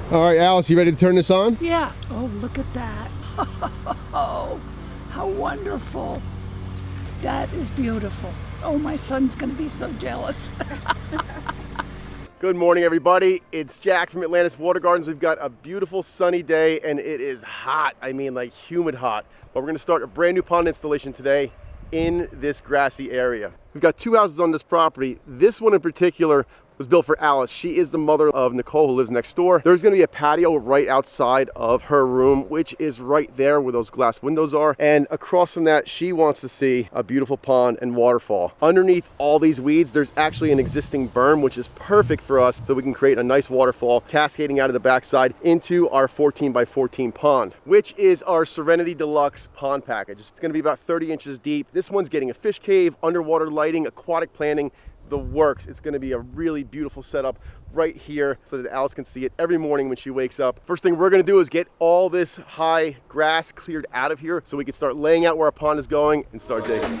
All right, Alice, you ready to turn this on? Yeah. Oh, look at that. Oh, how wonderful. That is beautiful. Oh, my son's going to be so jealous. Good morning, everybody. It's Jack from Atlantis Water Gardens. We've got a beautiful sunny day and it is hot. I mean, like humid hot. But we're going to start a brand new pond installation today in this grassy area. We've got two houses on this property. This one in particular was built for Alice. She is the mother of Nicole, who lives next door. There's going to be a patio right outside of her room, which is right there where those glass windows are. And across from that, she wants to see a beautiful pond and waterfall. Underneath all these weeds, there's actually an existing berm, which is perfect for us, so we can create a nice waterfall cascading out of the backside into our 14 by 14 pond, which is our Serenity Deluxe pond package. It's going to be about 30 inches deep. This one's getting a fish cave, underwater lighting, aquatic planting, the works. It's going to be a really beautiful setup right here so that Alice can see it every morning when she wakes up. First thing we're going to do is get all this high grass cleared out of here so we can start laying out where our pond is going and start digging.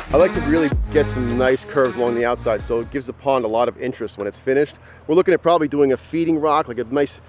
I like to really get some nice curves along the outside, so it gives the pond a lot of interest when it's finished. We're looking at probably doing a feeding rock, like a nice,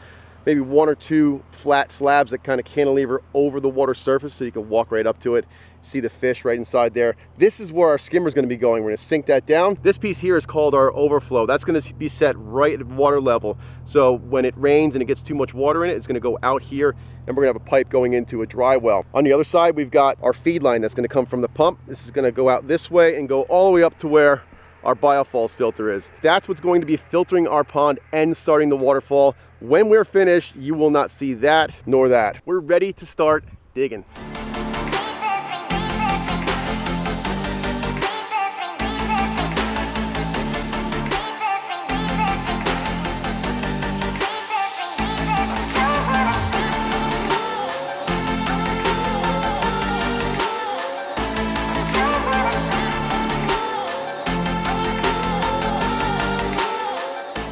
maybe one or two flat slabs that kind of cantilever over the water surface so you can walk right up to it, see the fish right inside there. This is where our skimmer is going to be going. We're going to sink that down. This piece here is called our overflow. That's going to be set right at water level. So when it rains and it gets too much water in it, it's going to go out here and we're going to have a pipe going into a dry well. On the other side, we've got our feed line that's going to come from the pump. This is going to go out this way and go all the way up to where our Biofalls filter is. That's what's going to be filtering our pond and starting the waterfall. When we're finished, you will not see that nor that. We're ready to start digging.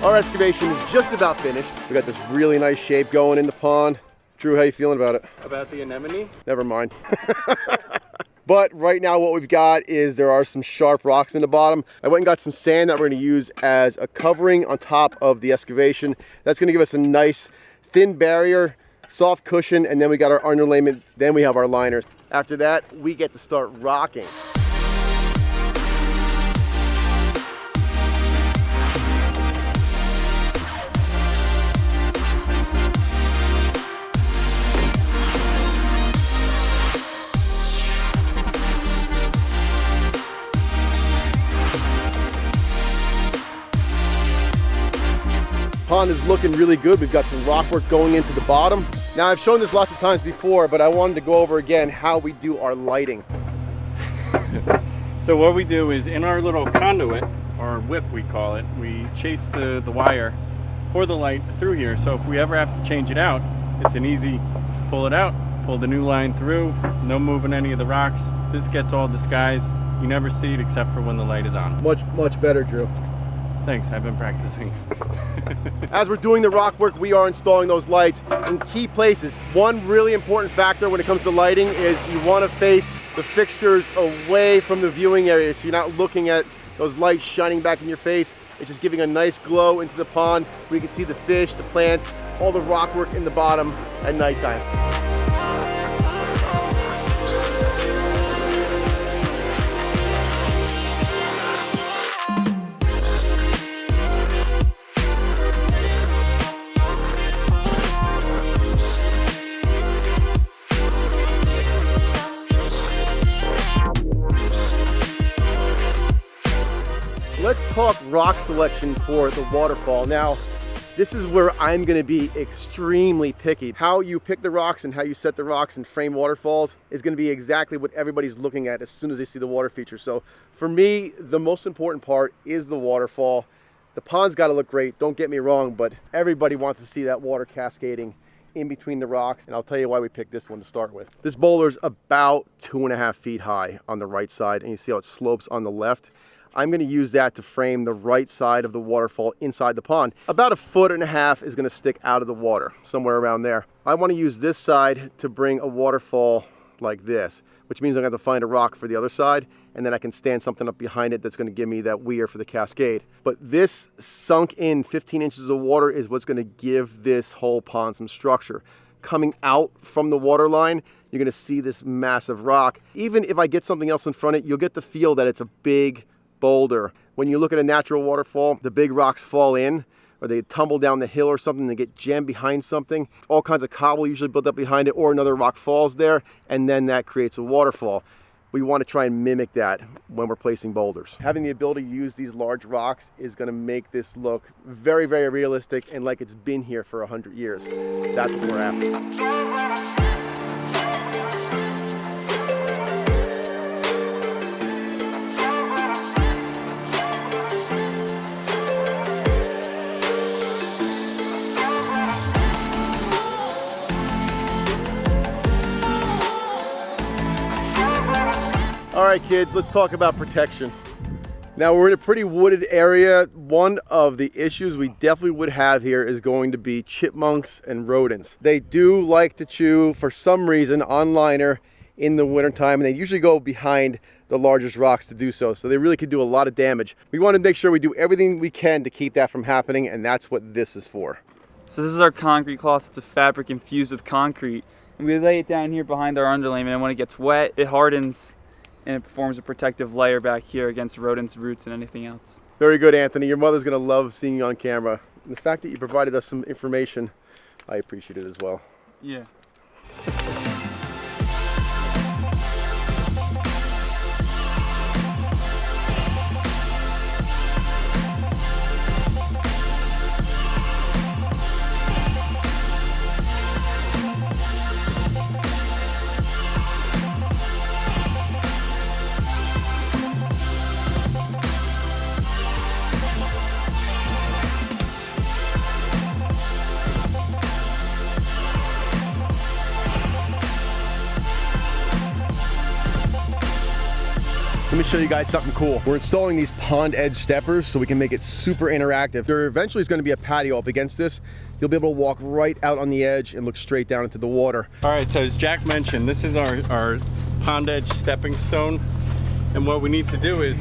Our excavation is just about finished. We got this really nice shape going in the pond. Drew, how you feeling about it? About the anemone? Never mind. But right now what we've got is there are some sharp rocks in the bottom. I went and got some sand that we're going to use as a covering on top of the excavation. That's going to give us a nice thin barrier, soft cushion, and then we got our underlayment, then we have our liners. After that, we get to start rocking. Pond is looking really good. We've got some rock work going into the bottom. Now I've shown this lots of times before, but I wanted to go over again how we do our lighting. So what we do is in our little conduit, or whip we call it, we chase the wire for the light through here. So if we ever have to change it out, it's an easy pull it out, pull the new line through, no moving any of the rocks. This gets all disguised. You never see it except for when the light is on. Much better, Drew. Thanks, I've been practicing. As we're doing the rock work, we are installing those lights in key places. One really important factor when it comes to lighting is you want to face the fixtures away from the viewing area, so you're not looking at those lights shining back in your face. It's just giving a nice glow into the pond where you can see the fish, the plants, all the rock work in the bottom at nighttime. Let's talk rock selection for the waterfall. Now, this is where I'm going to be extremely picky. How you pick the rocks and how you set the rocks and frame waterfalls is going to be exactly what everybody's looking at as soon as they see the water feature. So for me, the most important part is the waterfall. The pond's got to look great, don't get me wrong, but everybody wants to see that water cascading in between the rocks, and I'll tell you why we picked this one to start with. This boulder's about 2.5 feet high on the right side, and you see how it slopes on the left. I'm going to use that to frame the right side of the waterfall inside the pond. About 1.5 feet is going to stick out of the water, somewhere around there. I want to use this side to bring a waterfall like this, which means I'm going to have to find a rock for the other side, and then I can stand something up behind it that's going to give me that weir for the cascade. But this sunk in 15 inches of water is what's going to give this whole pond some structure. Coming out from the water line, you're going to see this massive rock. Even if I get something else in front of it, you'll get the feel that it's a big boulder. When you look at a natural waterfall, the big rocks fall in, or they tumble down the hill or something, they get jammed behind something. All kinds of cobble usually built up behind it, or another rock falls there, and then that creates a waterfall. We want to try and mimic that when we're placing boulders. Having the ability to use these large rocks is going to make this look very, very realistic and like it's been here for 100 years. That's what we're after. All right, kids, let's talk about protection. Now, we're in a pretty wooded area. One of the issues we definitely would have here is going to be chipmunks and rodents. They do like to chew, for some reason, on liner in the wintertime, and they usually go behind the largest rocks to do so. So they really could do a lot of damage. We want to make sure we do everything we can to keep that from happening, and that's what this is for. So this is our concrete cloth. It's a fabric infused with concrete. And we lay it down here behind our underlayment, and when it gets wet, it hardens and it forms a protective layer back here against rodents, roots, and anything else. Very good, Anthony. Your mother's going to love seeing you on camera. And the fact that you provided us some information, I appreciate it as well. Yeah. Let me show you guys something cool. We're installing these pond edge steppers so we can make it super interactive. There eventually is going to be a patio up against this. You'll be able to walk right out on the edge and look straight down into the water. All right, so as Jack mentioned, this is our pond edge stepping stone. And what we need to do is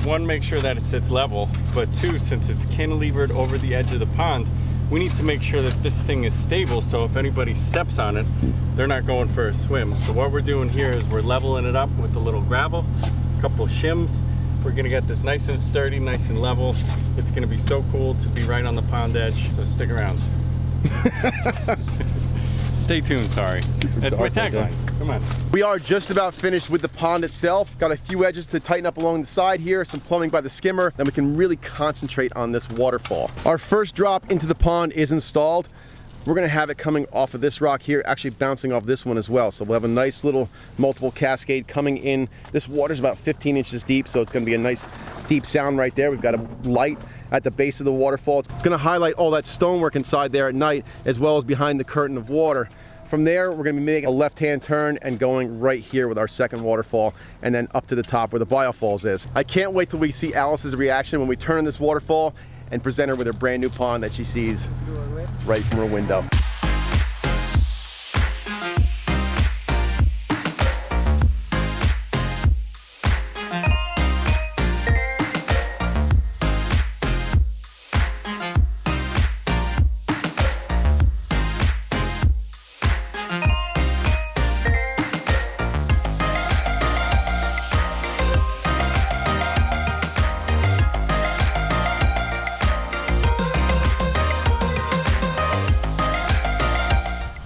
one, make sure that it sits level, but two, since it's cantilevered over the edge of the pond, we need to make sure that this thing is stable, so if anybody steps on it, they're not going for a swim. So what we're doing here is we're leveling it up with a little gravel, a couple shims. We're gonna get this nice and sturdy, nice and level. It's gonna be so cool to be right on the pond edge, so stick around. Stay tuned, sorry. That's my tagline. Come on. We are just about finished with the pond itself. Got a few edges to tighten up along the side here, some plumbing by the skimmer, then we can really concentrate on this waterfall. Our first drop into the pond is installed. We're gonna have it coming off of this rock here, actually bouncing off this one as well. So we'll have a nice little multiple cascade coming in. This water's about 15 inches deep, so it's gonna be a nice deep sound right there. We've got a light at the base of the waterfall. It's gonna highlight all that stonework inside there at night, as well as behind the curtain of water. From there, we're gonna be making a left-hand turn and going right here with our second waterfall, and then up to the top where the Biofalls is. I can't wait till we see Alice's reaction when we turn on this waterfall and present her with her brand new pond that she sees right from her window.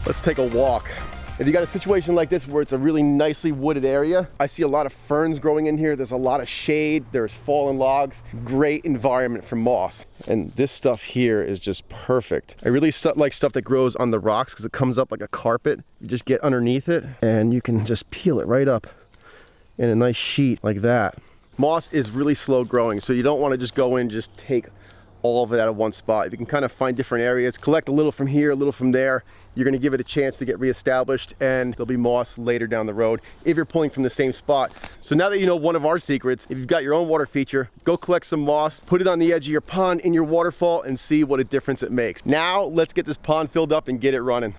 Let's take a walk. If you got a situation like this where it's a really nicely wooded area, I see a lot of ferns growing in here. There's a lot of shade. There's fallen logs. Great environment for moss. And this stuff here is just perfect. I really like stuff that grows on the rocks because it comes up like a carpet. You just get underneath it and you can just peel it right up in a nice sheet like that. Moss is really slow growing, so you don't want to just go in and just take all of it out of one spot. If you can kind of find different areas, collect a little from here, a little from there, you're going to give it a chance to get reestablished, and there'll be moss later down the road if you're pulling from the same spot. So now that you know one of our secrets, if you've got your own water feature, go collect some moss, put it on the edge of your pond in your waterfall, and see what a difference it makes. Now let's get this pond filled up and get it running.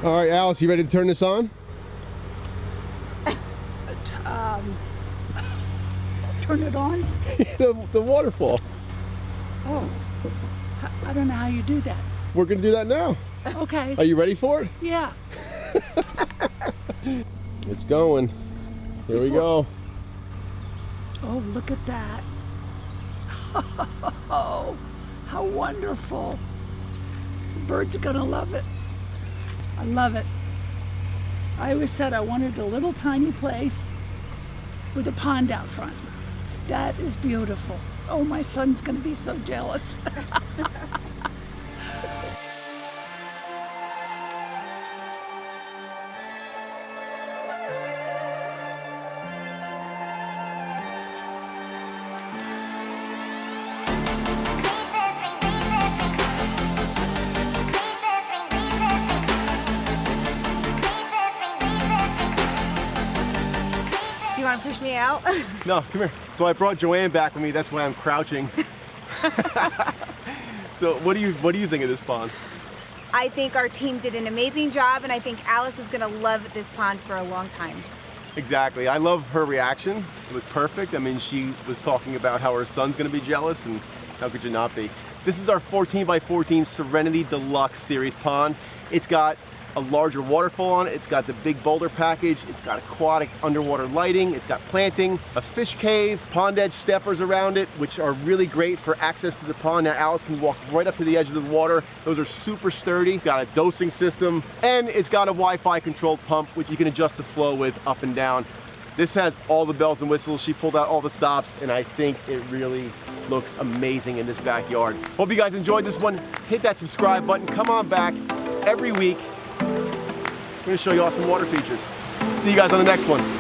All right, Alice, you ready to turn this on? Turn it on? the waterfall. Oh, I don't know how you do that. We're gonna do that now. Okay. Are you ready for it? Yeah. It's going. Here we go. Oh, look at that. Oh, how wonderful. The birds are gonna love it. I love it. I always said I wanted a little tiny place with a pond out front. That is beautiful. Oh, my son's gonna be so jealous. Do you want to push me out? No, come here. So I brought JoAnn back with me. That's why I'm crouching. So what do you think of this pond? I think our team did an amazing job, and I think Alice is going to love this pond for a long time. Exactly. I love her reaction. It was perfect. I mean, she was talking about how her son's going to be jealous, and how could you not be? This is our 14 by 14 Serenity Deluxe series pond. It's got a larger waterfall on it. It's got the big boulder package. It's got aquatic underwater lighting. It's got planting, a fish cave, pond edge steppers around it, which are really great for access to the pond. Now Alice can walk right up to the edge of the water. Those are super sturdy. It's got a dosing system, and it's got a Wi-Fi controlled pump, which you can adjust the flow with up and down. This has all the bells and whistles. She pulled out all the stops, and I think it really looks amazing in this backyard. Hope you guys enjoyed this one. Hit that subscribe button. Come on back every week. I'm going to show you all some water features. See you guys on the next one.